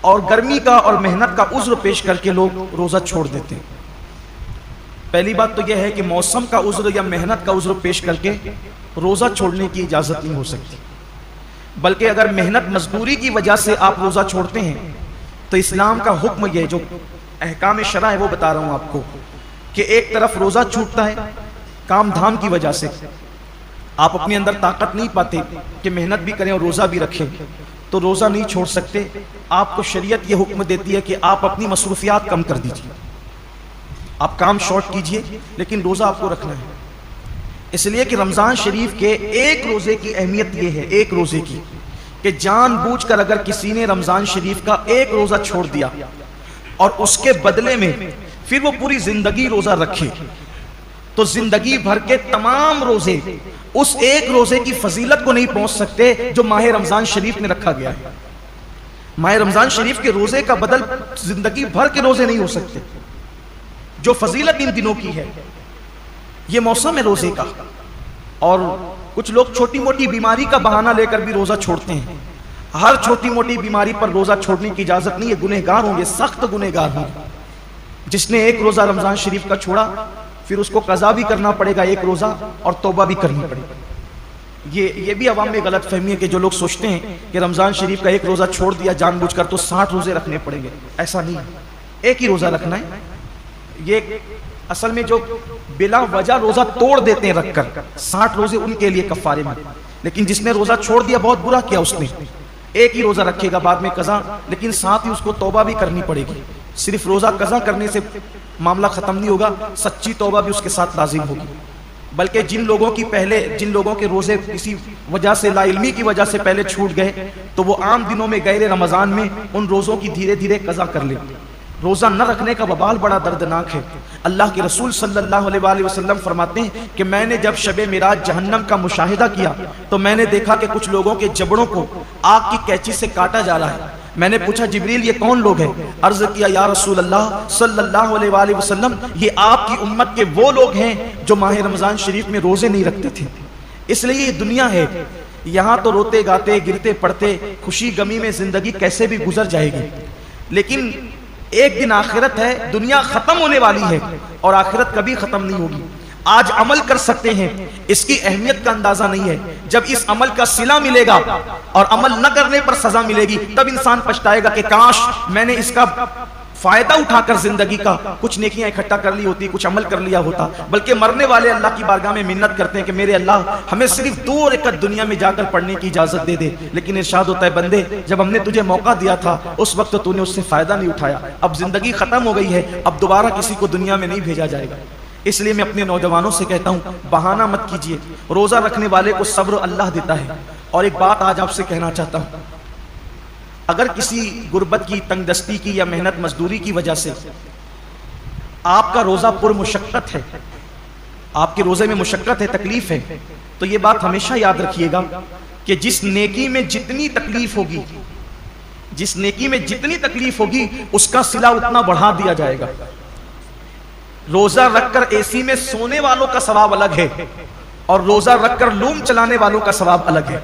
اور گرمی کا اور محنت کا عذر پیش کر کے لوگ روزہ چھوڑ دیتے ہیں۔ پہلی بات تو یہ ہے کہ موسم کا عذر یا محنت کا عذر پیش کر کے روزہ چھوڑنے کی اجازت نہیں ہو سکتی، بلکہ اگر محنت مزدوری کی وجہ سے آپ روزہ چھوڑتے ہیں تو اسلام کا حکم یہ جو احکام شرع ہے وہ بتا رہا ہوں آپ کو، کہ ایک طرف روزہ چھوٹتا ہے کام دھام کی وجہ سے، آپ اپنے اندر طاقت نہیں پاتے کہ محنت بھی کریں اور روزہ بھی رکھیں تو روزہ نہیں چھوڑ سکتے۔ آپ کو شریعت یہ حکم دیتی ہے کہ آپ اپنی مصروفیات کم کر دیجیے، آپ کام شارٹ کیجئے لیکن روزہ آپ کو رکھنا ہے۔ اس لیے کہ رمضان شریف کے ایک روزے کی اہمیت یہ ہے، ایک روزے کی، کہ جان بوجھ کر اگر کسی نے رمضان شریف کا ایک روزہ چھوڑ دیا اور اس کے بدلے میں پھر وہ پوری زندگی روزہ رکھے تو زندگی بھر کے تمام روزے اس ایک روزے کی فضیلت کو نہیں پہنچ سکتے جو ماہ رمضان شریف میں رکھا گیا ہے۔ ماہ رمضان شریف کے روزے کا بدل زندگی بھر کے روزے نہیں ہو سکتے جو فضیلت ان دنوں کی ہے۔ یہ موسم ہے روزے کا، اور کچھ لوگ چھوٹی موٹی بیماری کا بہانہ لے کر بھی روزہ چھوڑتے ہیں۔ ہر چھوٹی موٹی بیماری پر روزہ چھوڑنے کی اجازت نہیں ہے، گنہگار ہوں گے، سخت گنہگار ہوں گے۔ جس نے ایک روزہ رمضان شریف کا چھوڑا پھر اس کو قضا بھی کرنا پڑے گا ایک روزہ، اور توبہ بھی کرنی پڑے گی۔ یہ بھی عوام میں غلط فہمی ہے کہ جو لوگ سوچتے ہیں کہ رمضان شریف کا ایک روزہ چھوڑ دیا جان بوجھ کر تو 60 روزے رکھنے پڑیں گے، ایسا نہیں ہے، ایک ہی روزہ رکھنا ہے۔ یہ اصل میں جو بلا وجہ روزہ توڑ دیتے ہیں رکھ کر، 60 روزے ان کے لیے کفارے میں، لیکن جس نے روزہ چھوڑ دیا بہت برا کیا اس نے، ایک ہی روزہ رکھے گا بعد میں قضا، لیکن ساتھ ہی اس کو توبہ بھی کرنی پڑے گی۔ صرف روزہ قضا کرنے سے معاملہ ختم نہیں ہوگا، سچی توبہ بھی اس کے ساتھ لازم ہوگی۔ بلکہ جن لوگوں کے روزے کسی وجہ سے، لا علمی کی وجہ سے پہلے چھوٹ گئے تو وہ عام دنوں میں غیر رمضان میں ان روزوں کی دھیرے دھیرے قضا کر لیں۔ روزہ نہ رکھنے کا وبال بڑا دردناک ہے۔ اللہ کے رسول صلی اللہ علیہ وآلہ وسلم فرماتے ہیں کہ میں نے جب شب معراج جہنم کا مشاہدہ کیا تو میں نے دیکھا کہ کچھ لوگوں کے جبڑوں کو آگ کی قینچی سے کاٹا جا رہا ہے۔ میں نے پوچھا جبریل یہ کون لوگ ہیں؟ عرض کیا یا رسول اللہ صلی اللہ علیہ وآلہ وسلم یہ آپ کی امت کے وہ لوگ ہیں جو ماہ رمضان شریف میں روزے نہیں رکھتے تھے۔ اس لیے یہ دنیا ہے، یہاں تو روتے گاتے گرتے پڑتے خوشی غمی میں زندگی کیسے بھی گزر جائے گی، لیکن ایک دن آخرت ہے، دنیا ختم ہونے والی ہے اور آخرت کبھی ختم نہیں ہوگی۔ آج عمل کر سکتے ہیں، اس کی اہمیت کا اندازہ نہیں ہے، جب اس عمل کا صلہ ملے گا اور عمل نہ کرنے پر سزا ملے گی تب انسان پچھتائے گا کہ کاش میں نے اس کا فائدہ اٹھا کر زندگی کا کچھ نیکیاں اکٹھا کر لی ہوتی، کچھ عمل کر لیا ہوتا۔ بلکہ مرنے والے اللہ کی بارگاہ میں منت کرتے ہیں کہ میرے اللہ ہمیں صرف 2 رکعت دنیا میں جا کر پڑھنے کی اجازت دے دے، لیکن ارشاد ہوتا ہے بندے جب ہم نے تجھے موقع دیا تھا اس وقت تو نے اس سے فائدہ نہیں اٹھایا، اب زندگی ختم ہو گئی ہے، اب دوبارہ کسی کو دنیا میں نہیں بھیجا جائے گا۔ اس لیے میں اپنے نوجوانوں سے کہتا ہوں بہانہ مت کیجیے، روزہ رکھنے والے کو صبر اللہ دیتا ہے۔ اور ایک بات آج آپ سے کہنا چاہتا ہوں، اگر کسی غربت کی، تنگ دستی کی یا محنت مزدوری کی وجہ سے آپ کا روزہ پر مشقت ہے، آپ کے روزے میں مشقت ہے، تکلیف ہے، تو یہ بات ہمیشہ یاد رکھیے گا کہ جس نیکی میں جتنی تکلیف ہوگی، جس نیکی میں جتنی تکلیف ہوگی اس کا صلہ اتنا بڑھا دیا جائے گا۔ روزہ رکھ کر اے سی میں سونے والوں کا ثواب الگ ہے اور روزہ رکھ کر لوم چلانے والوں کا ثواب الگ ہے،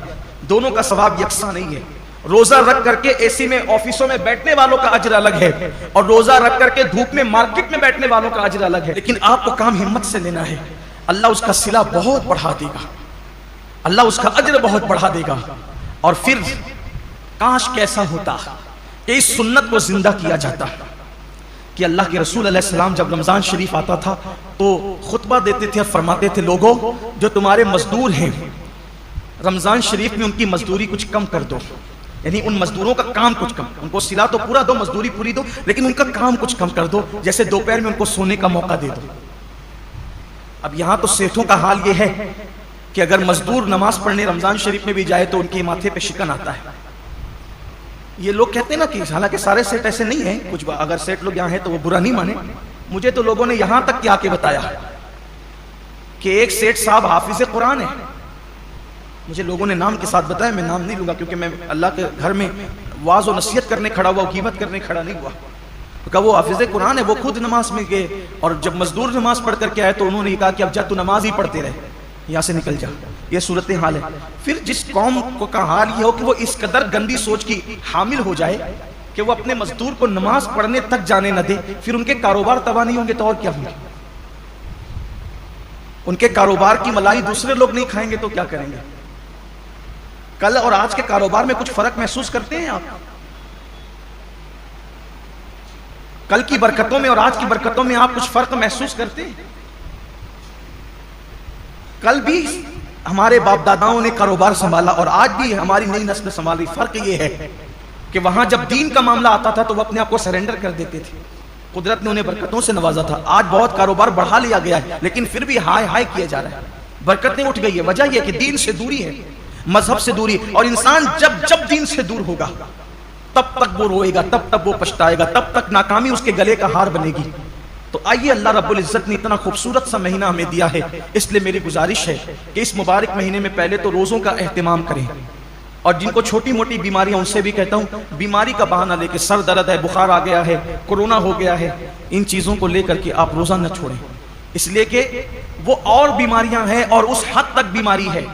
دونوں کا ثواب یکساں نہیں ہے۔ روزہ رکھ کر کے اے سی میں آفیسوں میں بیٹھنے والوں کا اجر الگ ہے اور روزہ رکھ کر کے دھوپ میں مارکیٹ میں بیٹھنے والوں کا اجر الگ ہے، لیکن آپ کو کام ہمت سے لینا ہے، اللہ اس کا صلہ بہت بڑھا دے گا، اللہ اس کا اجر بہت بڑھا دے گا۔ اور پھر کاش کیسا ہوتا کہ اس سنت کو زندہ کیا جاتا کہ اللہ کے رسول علیہ السلام جب رمضان شریف آتا تھا تو خطبہ دیتے تھے اور فرماتے تھے لوگوں جو تمہارے مزدور ہیں رمضان شریف میں ان کی مزدوری کچھ کم کر دو، یعنی ان مزدوروں کا کام کچھ کم، ان کو صلہ تو پورا دو، مزدوری پوری دو، لیکن ان کا کام کچھ کم کر دو، جیسے دوپہر میں ان کو سونے کا موقع دے دو۔ اب یہاں تو سیٹھوں کا حال یہ ہے کہ اگر مزدور نماز پڑھنے رمضان شریف میں بھی جائے تو ان کے ماتھے پہ شکن آتا ہے۔ یہ لوگ کہتے ہیں نا کہ حالانکہ سارے سیٹ ایسے نہیں ہیں، کچھ اگر سیٹ لوگ یہاں ہیں تو وہ برا نہیں مانے، مجھے تو لوگوں نے یہاں تک کیا کے بتایا کہ ایک سیٹ صاحب حافظ قرآن ہے، مجھے لوگوں نے نام کے ساتھ بتایا، میں نام نہیں لوں گا کیونکہ میں اللہ کے گھر میں واعظ و نصیحت کرنے کھڑا ہوا، غیبت کرنے کھڑا نہیں ہوا، کہا وہ حافظ قرآن ہے، وہ خود نماز میں گئے اور جب مزدور نماز پڑھ کر کے آئے تو انہوں نے کہا کہ اب جا تو نماز ہی پڑھتے رہے، یہاں سے نکل جا۔ یہ صورتحال ہے۔ پھر جس قوم کا حال یہ ہو کہ وہ اس قدر گندی سوچ کی حامل ہو جائے کہ وہ اپنے مزدور کو نماز پڑھنے تک جانے نہ دے، پھر ان کے کاروبار تباہ نہیں ہوں گے تو اور کیا ہوں گے؟ ان کے کاروبار کی ملائی دوسرے لوگ نہیں کھائیں گے تو کیا کریں گے؟ کل اور آج کے کاروبار میں کچھ فرق محسوس کرتے ہیں آپ؟ کل کی برکتوں میں اور آج کی برکتوں میں آپ کچھ فرق محسوس کرتے ہیں؟ کل بھی ہمارے باپ داداؤں نے کاروبار سنبھالا اور آج بھی ہماری نئی نسل سنبھالی. فرق یہ ہے کہ وہاں جب دین کا معاملہ آتا تھا تو وہ اپنے آپ کو سرنڈر کر دیتے تھے. قدرت نے انہیں برکتوں سے نوازا تھا. آج بہت کاروبار بڑھا لیا گیا ہے لیکن پھر بھی ہائے ہائے کیا جا رہا ہے. برکتیں اٹھ گئی ہے. وجہ یہ کہ دین سے دوری ہے, مذہب سے دوری. اور انسان جب دین سے دور ہوگا تب تک وہ روئے گا, تب تک وہ پچھتائے گا, تب تک ناکامی اس کے گلے کا ہار بنے گی. تو آئیے, اللہ رب العزت نے اتنا خوبصورت سا مہینہ ہمیں دیا ہے, اس لیے میری گزارش ہے کہ اس مبارک مہینے میں پہلے تو روزوں کا اہتمام کریں. اور جن کو چھوٹی موٹی بیماریاں ان سے بھی کہتا ہوں, بیماری کا بہانہ لے کے سر درد ہے, بخار آ گیا ہے, کورونا ہو گیا ہے, ان چیزوں کو لے کر کے آپ روزہ نہ چھوڑیں. اس لیے کہ وہ اور بیماریاں ہیں اور اس حد تک بیماری ہے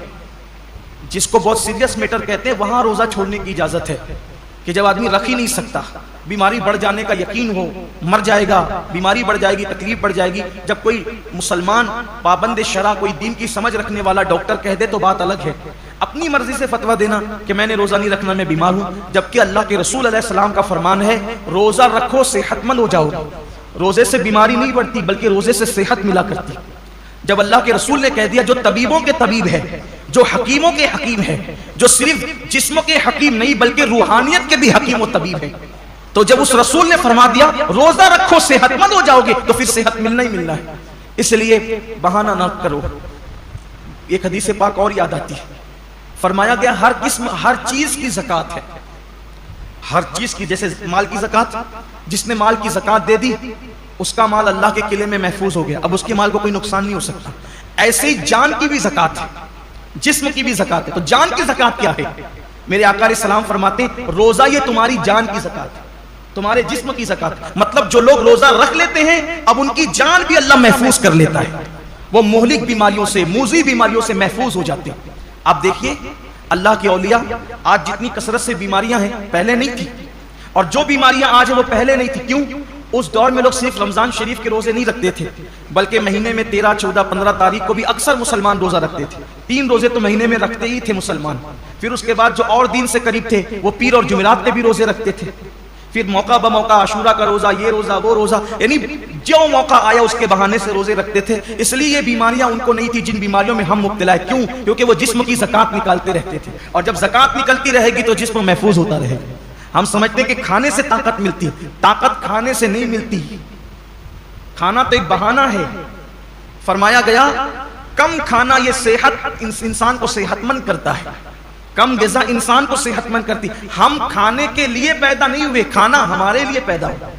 جس کو بہت سیریس میٹر کہتے ہیں, وہاں روزہ چھوڑنے کی اجازت ہے کہ جب آدمی رکھ ہی نہیں سکتا, بیماری بڑھ جانے کا یقین ہو, مر جائے گا, بیماری بڑھ جائے گی, تکلیف بڑھ جائے گی. جب کوئی مسلمان پابند شرع, کوئی دین کی سمجھ رکھنے والا ڈاکٹر کہہ دے تو بات الگ ہے. اپنی مرضی سے فتویٰ دینا کہ میں نے روزہ نہیں رکھنا, میں بیمار ہوں, جبکہ اللہ کے رسول علیہ السلام کا فرمان ہے روزہ رکھو صحت مند ہو جاؤ. روزے سے بیماری نہیں بڑھتی بلکہ روزے سے صحت ملا کرتی. جب اللہ کے رسول نے کہہ دیا جو طبیبوں کے طبیب ہے, جو حکیموں کے حکیم ہے, جو صرف جسم کے حکیم نہیں بلکہ روحانیت کے بھی حکیم و طبیب ہے, تو جب اس رسول نے فرما دیا روزہ رکھو صحت مند ہو جاؤ گے تو پھر صحت ملنا ہی ملنا ہے. اس لیے بہانہ نہ کرو. ایک حدیث پاک اور یاد آتی ہے, فرمایا گیا ہر قسم ہر چیز کی زکوٰۃ ہے, ہر چیز کی. جیسے مال کی زکوٰۃ, جس نے مال کی زکوٰۃ دے دی اس کا مال اللہ کے قلعے میں محفوظ ہو گیا, اب اس کے مال کو کوئی نقصان نہیں ہو سکتا. ایسے ہی جان کی بھی زکوٰۃ ہے, جسم کی بھی زکوٰۃ ہے. تو جان کی زکوٰۃ کیا ہے؟ میرے آقا علیہ السلام فرماتے ہیں روزہ یہ تمہاری جان کی زکوٰۃ ہے, تمہارے جسم کی زکوٰۃ. مطلب جو لوگ روزہ رکھ لیتے ہیں اب ان کی جان بھی اللہ محفوظ کر لیتا ہے, وہ مہلک بیماریوں سے, موذی بیماریوں سے محفوظ ہو جاتے ہیں. آپ دیکھیے اللہ کے اولیاء, آج جتنی کثرت سے بیماریاں ہیں پہلے نہیں تھی, اور جو بیماریاں آج ہیں وہ پہلے نہیں تھی. کیوں؟ اس دور میں لوگ صرف رمضان شریف کے روزے نہیں رکھتے تھے بلکہ مہینے میں 13, 14, 15 تاریخ کو بھی اکثر مسلمان روزہ رکھتے تھے. 3 روزے تو مہینے میں رکھتے ہی تھے مسلمان. پھر اس کے بعد جو اور دین سے قریب تھے وہ پیر اور جمعرات پہ بھی روزے رکھتے تھے. پھر موقع بموقع عاشورہ کا روزہ, یہ روزہ, وہ روزہ, یعنی جو موقع آیا اس کے بہانے سے روزے رکھتے تھے. اس لیے یہ بیماریاں ان کو نہیں تھی جن بیماریوں میں ہم مبتلا ہیں. کیوں؟ کیونکہ وہ جسم کی زکوٰۃ نکالتے رہتے تھے, اور جب زکوٰۃ نکلتی رہے گی تو جسم محفوظ ہوتا رہے گا. ہم سمجھتے ہیں کہ کھانے سے طاقت ملتی, طاقت کھانے سے نہیں ملتی. کھانا تو ایک بہانہ ہے. فرمایا گیا کم کھانا یہ صحت انسان کو صحت مند کرتا ہے, کم غذا انسان کو صحت مند کرتی. ہم کھانے کے لیے پیدا نہیں ہوئے, کھانا ہمارے لیے پیدا ہوا.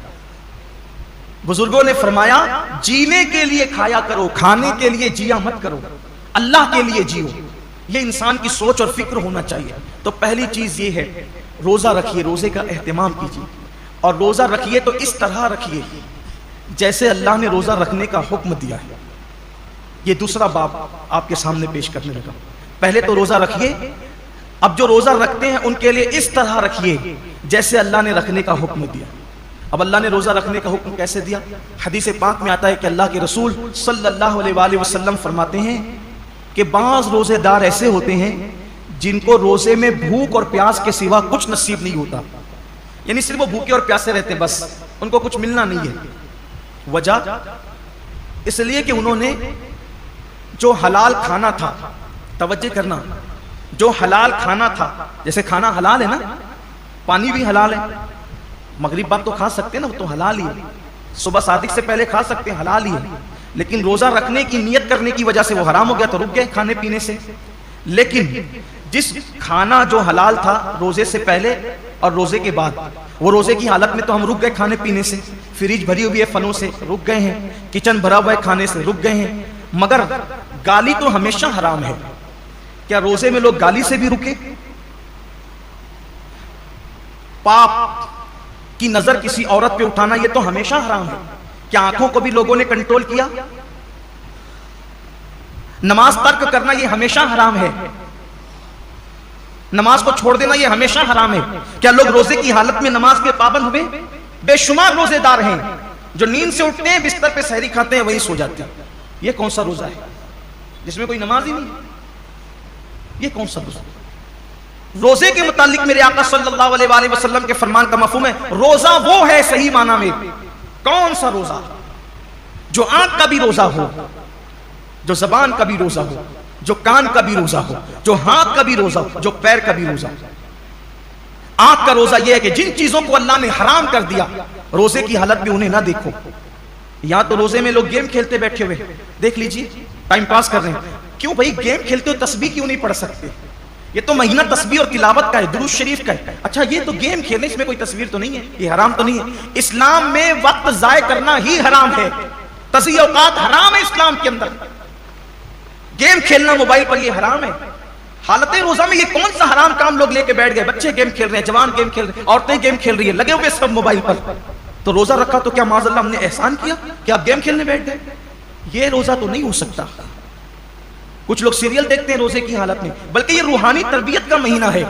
بزرگوں نے فرمایا جینے کے لیے کھایا کرو, کھانے کے لیے جیا مت کرو, اللہ کے لیے جیو. یہ انسان کی سوچ اور فکر ہونا چاہیے. تو پہلی چیز یہ ہے روزہ رکھیے, روزے کا اہتمام کیجیے, اور روزہ رکھیے تو اس طرح رکھیے جیسے اللہ نے روزہ رکھنے کا حکم دیا ہے. یہ دوسرا باب آپ کے سامنے پیش کرنے لگا. پہلے تو روزہ رکھیے, اب جو روزہ رکھتے ہیں ان کے لیے اس طرح رکھیے جیسے اللہ نے رکھنے کا حکم دیا. اب اللہ نے روزہ رکھنے کا حکم کیسے دیا؟ حدیث پاک میں آتا ہے کہ اللہ کے رسول صلی اللہ علیہ وآلہ وسلم فرماتے ہیں کہ بعض روزے دار ایسے ہوتے ہیں جن کو روزے میں بھوک اور پیاس کے سوا کچھ نصیب نہیں ہوتا. یعنی صرف وہ بھوکے اور پیاسے رہتے, بس ان کو کچھ ملنا نہیں ہے. وجہ اس لیے کہ انہوں نے جو حلال کھانا تھا, توجہ کرنا, جو حلال کھانا تھا, جیسے کھانا حلال ہے نا, پانی بھی حلال ہے, مغرب بعد تو کھا سکتے ہیں نا, وہ تو حلال ہی ہے, صبح صادق سے پہلے کھا سکتے ہیں, حلال ہی ہے. لیکن روزہ رکھنے کی نیت کرنے کی وجہ سے وہ حرام ہو گیا تو رک گئے کھانے پینے سے. لیکن جس کھانا جو حلال تھا روزے سے پہلے اور روزے کے بعد, وہ روزے کی حالت میں تو ہم رک گئے کھانے پینے سے, فریج بھری ہوئی ہے پھلوں سے, رک گئے ہیں, کچن بھرا ہوا ہے کھانے سے, رک گئے ہیں. مگر گالی تو ہمیشہ حرام ہے. کیا روزے میں لوگ گالی سے بھی رکے؟ پاپ کی نظر کسی عورت پہ اٹھانا یہ تو ہمیشہ حرام ہے. کیا آنکھوں کو بھی لوگوں نے کنٹرول کیا؟ نماز ترک کرنا یہ ہمیشہ حرام ہے. نماز کو چھوڑ دینا یہ ہمیشہ حرام ہے. کیا لوگ روزے کی حالت میں نماز کے پابند ہوئے؟ بے شمار روزے دار ہیں جو نیند سے اٹھتے ہیں بستر پہ سحری کھاتے ہیں وہیں سو جاتے ہیں. یہ کون سا روزہ ہے جس میں کوئی نماز ہی نہیں؟ یہ کون سا روزہ؟ روزے کے متعلق میرے آقا صلی اللہ علیہ وآلہ وسلم کے فرمان کا مفہوم ہے روزہ وہ ہے صحیح معنی میں. کون سا روزہ؟ جو آنکھ کا بھی روزہ ہو، جو زبان کا بھی روزہ ہو، جو کان کا بھی روزہ ہو، جو ہاتھ کا بھی روزہ ہو، جو پیر کا بھی روزہ ہو. آنکھ کا روزہ یہ ہے کہ جن چیزوں کو اللہ نے حرام کر دیا روزے کی حالت میں انہیں نہ دیکھو. یہاں تو روزے میں لوگ گیم کھیلتے بیٹھے ہوئے، دیکھ لیجیے ٹائم پاس کر رہے ہیں. کیوں بھائی گیم کھیلتے ہو تسبیح کیوں نہیں پڑھ سکتے؟ یہ تو مہینہ تسبیح اور تلاوت کا ہے، درود شریف کا ہے. اچھا یہ تو گیم کھیلنے اس میں کوئی تصویر تو نہیں ہے، یہ حرام تو نہیں ہے. اسلام میں وقت ضائع کرنا ہی حرام ہے، تضییع اوقات حرام ہے اسلام کے اندر. گیم کھیلنا موبائل پر یہ حرام ہے. حالت روزہ میں یہ کون سا حرام کام لوگ لے کے بیٹھ گئے؟ بچے گیم کھیل رہے ہیں، جوان گیم کھیل رہے ہیں، عورتیں گیم کھیل رہی ہیں، لگے ہوئے سب موبائل پر. تو روزہ رکھا تو کیا معاذ اللہ ہم نے احسان کیا کہ آپ گیم کھیلنے بیٹھ گئے؟ یہ روزہ تو نہیں ہو سکتا. کچھ لوگ سیریل دیکھتے ہیں روزے کی حالت میں، بلکہ یہ روحانی تربیت کا مہینہ ہے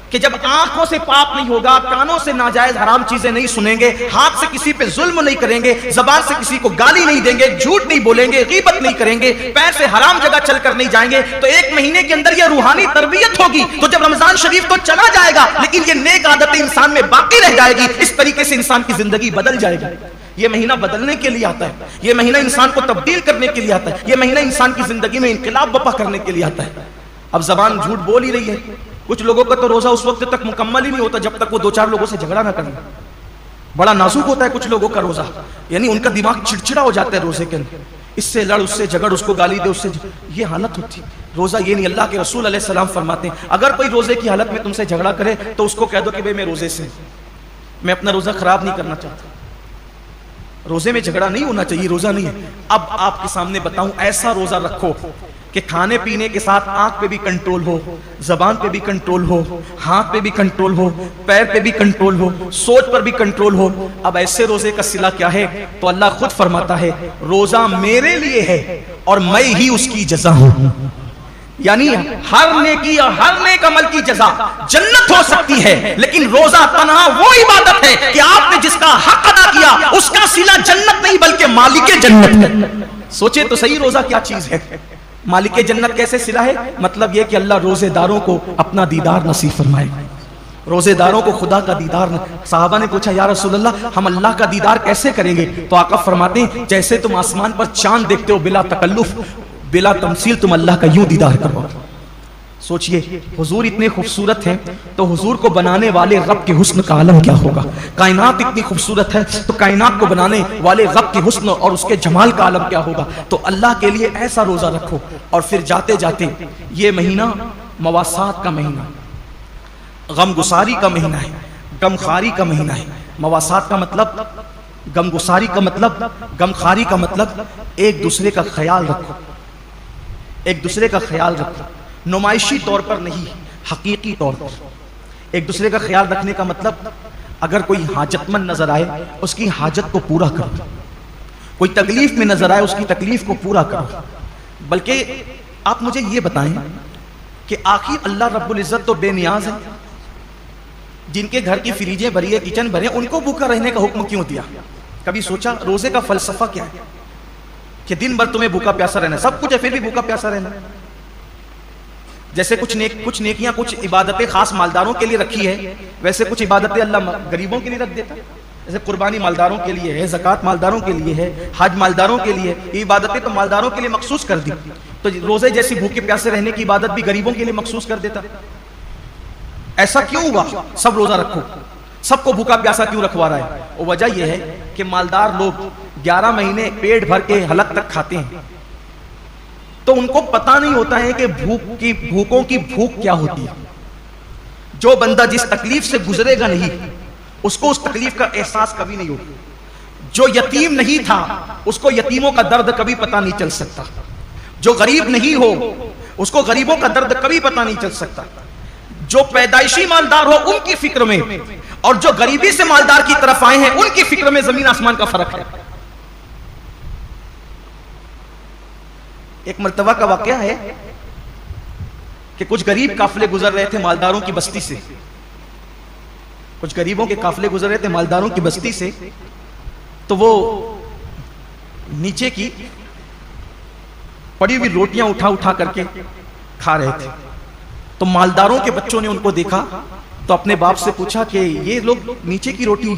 کہ جب آنکھوں سے پاک نہیں ہوگا، کانوں سے ناجائز حرام چیزیں نہیں سنیں گے، ہاتھ سے کسی پہ ظلم نہیں کریں گے، زبان سے کسی کو گالی نہیں دیں گے، جھوٹ نہیں بولیں گے، غیبت نہیں کریں گے، پیر سے حرام جگہ چل کر نہیں جائیں گے، تو ایک مہینے کے اندر یہ روحانی تربیت ہوگی. تو جب رمضان شریف تو چلا جائے گا لیکن یہ نیک عادتیں انسان میں باقی رہ جائے گی. اس طریقے سے انسان کی زندگی بدل جائے گی. یہ مہینہ بدلنے کے لیے آتا ہے، یہ مہینہ انسان کو تبدیل کرنے کے لیے آتا ہے، یہ مہینہ انسان کی زندگی میں انقلاب برپا کرنے کے لیے آتا ہے. اب زبان جھوٹ بول ہی رہی ہے. کچھ لوگوں کا تو روزہ اس وقت تک مکمل ہی نہیں ہوتا جب تک وہ دو چار لوگوں سے جھگڑا نہ کریں. بڑا نازک ہوتا ہے کچھ لوگوں کا روزہ، یعنی ان کا دماغ چڑچڑا ہو جاتا ہے روزے کے اندر. اس سے لڑ، اس سے جھگڑ، اس کو گالی دے، اس سے یہ حالت ہوتی. روزہ یہ نہیں. اللہ کے رسول علیہ السلام فرماتے ہیں اگر کوئی روزے کی حالت میں تم سے جھگڑا کرے تو اس کو کہہ دو کہ بھئی میں روزے سے، میں اپنا روزہ خراب نہیں کرنا چاہتا. روزے میں جھگڑا نہیں ہونا چاہیے، روزہ نہیں ہے. اب آپ کے سامنے بتاؤں ایسا روزہ رکھو کہ کھانے پینے کے ساتھ آنکھ پہ بھی کنٹرول ہو، زبان پہ بھی کنٹرول ہو، ہاتھ پہ بھی کنٹرول ہو، پیر پہ بھی کنٹرول ہو، سوچ پر بھی کنٹرول ہو. اب ایسے روزے کا صلہ کیا ہے؟ تو اللہ خود فرماتا ہے روزہ میرے لیے ہے اور میں ہی اس کی جزا ہوں. یعنی ہر نیکی اور ہر نیک عمل کی جزا جنت ہو سکتی ہے، لیکن روزہ تنہا وہ عبادت ہے کہ آپ نے جس کا حق ادا کیا اس کا صلہ جنت نہیں بلکہ مالک جنت ہے. سوچے تو صحیح روزہ کیا چیز ہے. مالک جنت کیسے صلہ ہے؟ مطلب یہ کہ اللہ روزے داروں کو اپنا دیدار نصیب فرمائے. روزے داروں کو خدا کا دیدار. صحابہ نے پوچھا یا رسول اللہ ہم اللہ کا دیدار کیسے کریں گے؟ تو آقا فرماتے ہیں جیسے تم آسمان پر چاند دیکھتے ہو بلا تکلف بلا تمثیل تم اللہ کا یوں دیدار کرو. سوچئے حضور اتنے خوبصورت ہیں تو حضور کو بنانے والے رب کے حسن کا عالم کیا ہوگا. کائنات اتنی خوبصورت ہے تو کائنات کو بنانے والے رب کے حسن اور اس کے جمال کا عالم کیا ہوگا. تو اللہ کے لیے ایسا روزہ رکھو. اور پھر جاتے جاتے یہ مہینہ مواسات کا مہینہ، غم گساری کا مہینہ ہے، غم خاری کا مہینہ ہے. مواسات کا مطلب، غم گساری کا مطلب، غم خاری کا مطلب ایک دوسرے کا خیال رکھو، ایک دوسرے کا خیال رکھو. نمائشی طور پر نہیں، حقیقی طور پر. ایک دوسرے کا خیال رکھنے کا مطلب اگر کوئی حاجت مند نظر آئے اس کی حاجت کو پورا کرو، کوئی تکلیف میں نظر آئے اس کی تکلیف کو پورا کرو. بلکہ آپ مجھے یہ بتائیں کہ آخر اللہ رب العزت تو بے نیاز ہے. جن کے گھر کی فریجیں بھری ہے، کچن بھرے، ان کو بھوکا رہنے کا حکم کیوں دیا؟ کبھی سوچا روزے کا فلسفہ کیا ہے کہ دن بھر تمہیں بھوکا پیاسا رہنا، سب کچھ ہے پھر بھی بھوکا پیاسا رہنا. جیسے کچھ نیکیاں کچھ عبادتیں خاص مالداروں کے لیے رکھی ہے، ویسے کچھ عبادتیں اللہ غریبوں کے لیے رکھ دیتا ہے. جیسے قربانی مالداروں کے لیے ہے، زکوٰۃ مالداروں کے لیے ہے، حج مالداروں کے لیے. یہ عبادتیں تو مالداروں کے لیے مخصوص کر دی. تو روزے جیسی بھوکے پیاسے رہنے کی عبادت بھی غریبوں کے لیے مخصوص کر دیتا. ایسا کیوں ہوا؟ سب روزہ رکھو، سب کو بھوکا پیاسا کیوں رکھوا رہا ہے؟ اور وجہ یہ ہے کہ مالدار لوگ 11 مہینے پیٹ بھر کے حلق تک کھاتے ہیں تو ان کو پتہ نہیں ہوتا ہے کہ بھوکوں کی بھوک کیا ہوتی ہے. جو بندہ جس تکلیف سے گزرے گا نہیں اس کو اس تکلیف کا احساس کبھی نہیں ہوگا. جو یتیم نہیں تھا اس کو یتیموں کا درد کبھی پتہ نہیں چل سکتا. جو غریب نہیں ہو اس کو غریبوں کا درد کبھی پتہ نہیں چل سکتا. جو پیدائشی مالدار ہو ان کی فکر میں اور جو غریبی سے مالدار کی طرف آئے ہیں ان کی فکر میں زمین آسمان کا فرق ہے. ایک مرتبہ کا واقعہ ہے کہ کچھ غریب قافلے گزر رہے تھے مالداروں کی بستی سے، کچھ غریبوں کے قافلے گزر رہے تھے مالداروں کی بستی سے، تو وہ نیچے کی پڑی ہوئی روٹیاں اٹھا اٹھا کر کے کھا رہے تھے۔ تو مالداروں کے بچوں نے ان کو دیکھا تو اپنے باپ سے پوچھا کہ یہ لوگ نیچے کی روٹی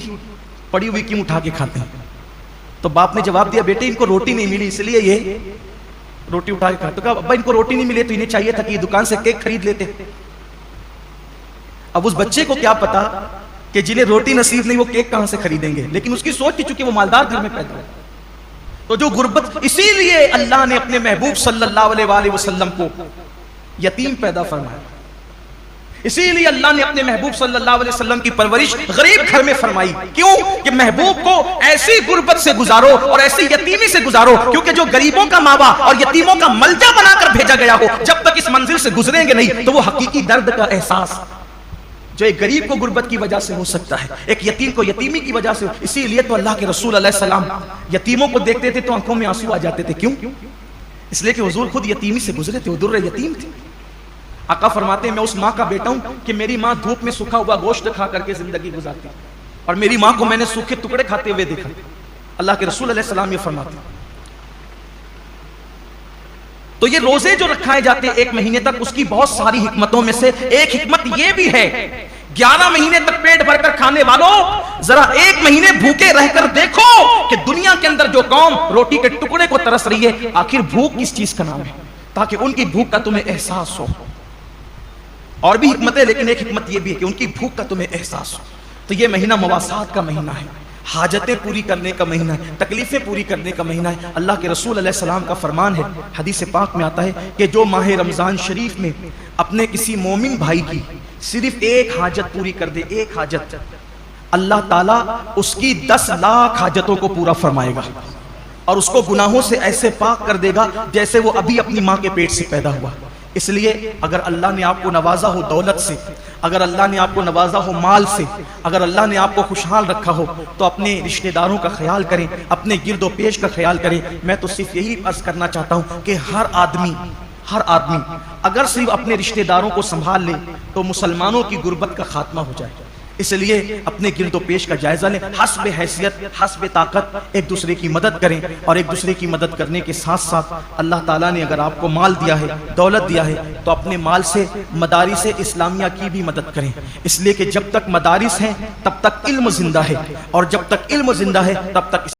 پڑی ہوئی کیوں اٹھا کے کھاتے ہیں؟ تو باپ نے جواب دیا، بیٹے ان کو روٹی نہیں ملی اس لیے یہ روٹی اٹھا کے کھاتے۔ تو کہا ابا ان کو روٹی نہیں ملے تو انہیں چاہیے تھا کہ یہ دکان سے کیک خرید لیتے۔ اب اس بچے کو کیا پتا کہ جنہیں روٹی نصیب نہیں وہ کیک کہاں سے خریدیں گے، لیکن اس کی سوچ کی چونکہ وہ مالدار گھر میں پیدا ہے۔ تو جو غربت، اسی لیے اللہ نے اپنے محبوب صلی اللہ علیہ وآلہ وسلم کو یتیم پیدا فرمایا، اسی لیے اللہ نے اپنے محبوب صلی اللہ علیہ وسلم کی پرورش غریب گھر میں فرمائی۔ کیوں؟ کہ محبوب کو ایسی غربت سے گزارو اور ایسی یتیمی سے گزارو، کیونکہ جو غریبوں کا ماوا اور یتیموں کا ملجا بنا کر بھیجا گیا ہو، جب تک اس منزل سے گزریں گے نہیں تو وہ حقیقی درد کا احساس جو ایک غریب کو غربت کی وجہ سے ہو سکتا ہے، ایک یتیم کو یتیمی کی وجہ سے ہو۔ اسی لیے تو اللہ کے رسول علیہ السلام یتیموں کو دیکھتے تھے تو آنکھوں میں آنسو آ جاتے تھے۔ کیوں؟ اس لیے کہ حضور خود یتیمی سے گزرے تھے، وہ در یتیم تھے۔ آقا فرماتے ہیں میں اس ماں کا بیٹا ہوں کہ میری ماں دھوپ میں سوکھا ہوا گوشت کھا کر کے زندگی گزارتی، اور میری ماں کو میں نے سوکھے ٹکڑے کھاتے ہوئے دیکھا۔ اللہ کے رسول علیہ السلام یہ فرماتے ہیں۔ تو یہ روزے جو رکھائے جاتے ہیں ایک مہینے تک، اس کی بہت ساری حکمتوں میں سے ایک حکمت یہ بھی ہے، 11 مہینے تک پیٹ بھر کر کھانے والوں ذرا ایک مہینے بھوکے رہ کر دیکھو کہ دنیا کے اندر جو قوم روٹی کے ٹکڑے کو ترس رہی ہے آخر بھوک کس چیز کا نام ہے، تاکہ ان کی بھوک کا تمہیں احساس ہو۔ اور بھی حکمت ہے لیکن ایک حکمت یہ بھی ہے کہ ان کی بھوک کا تمہیں احساس ہو۔ تو یہ مہینہ مواسات کا مہینہ ہے، حاجتیں پوری کرنے کا مہینہ ہے، تکلیفیں پوری کرنے کا مہینہ ہے۔ اللہ کے رسول علیہ السلام کا فرمان ہے، حدیث پاک میں آتا ہے کہ جو ماہ رمضان شریف میں اپنے کسی مومن بھائی کی صرف ایک حاجت پوری کر دے، ایک حاجت، اللہ تعالیٰ اس کی 10 لاکھ حاجتوں کو پورا فرمائے گا، اور اس کو گناہوں سے ایسے پاک کر دے گا جیسے وہ ابھی اپنی ماں کے پیٹ سے پیدا ہوا۔ اس لیے اگر اللہ نے آپ کو نوازا ہو دولت سے، اگر اللہ نے آپ کو نوازا ہو مال سے، اگر اللہ نے آپ کو خوشحال رکھا ہو تو اپنے رشتہ داروں کا خیال کریں، اپنے گرد و پیش کا خیال کریں۔ میں تو صرف یہی عرض کرنا چاہتا ہوں کہ ہر آدمی اگر صرف اپنے رشتہ داروں کو سنبھال لے تو مسلمانوں کی غربت کا خاتمہ ہو جائے۔ اس لیے اپنے گرد و پیش کا جائزہ لیں، حسب حیثیت حسب طاقت ایک دوسرے کی مدد کریں، اور ایک دوسرے کی مدد کرنے کے ساتھ ساتھ اللہ تعالیٰ نے اگر آپ کو مال دیا ہے، دولت دیا ہے، تو اپنے مال سے مدارس اسلامیہ کی بھی مدد کریں۔ اس لیے کہ جب تک مدارس ہیں تب تک علم زندہ ہے، اور جب تک علم زندہ ہے تب تک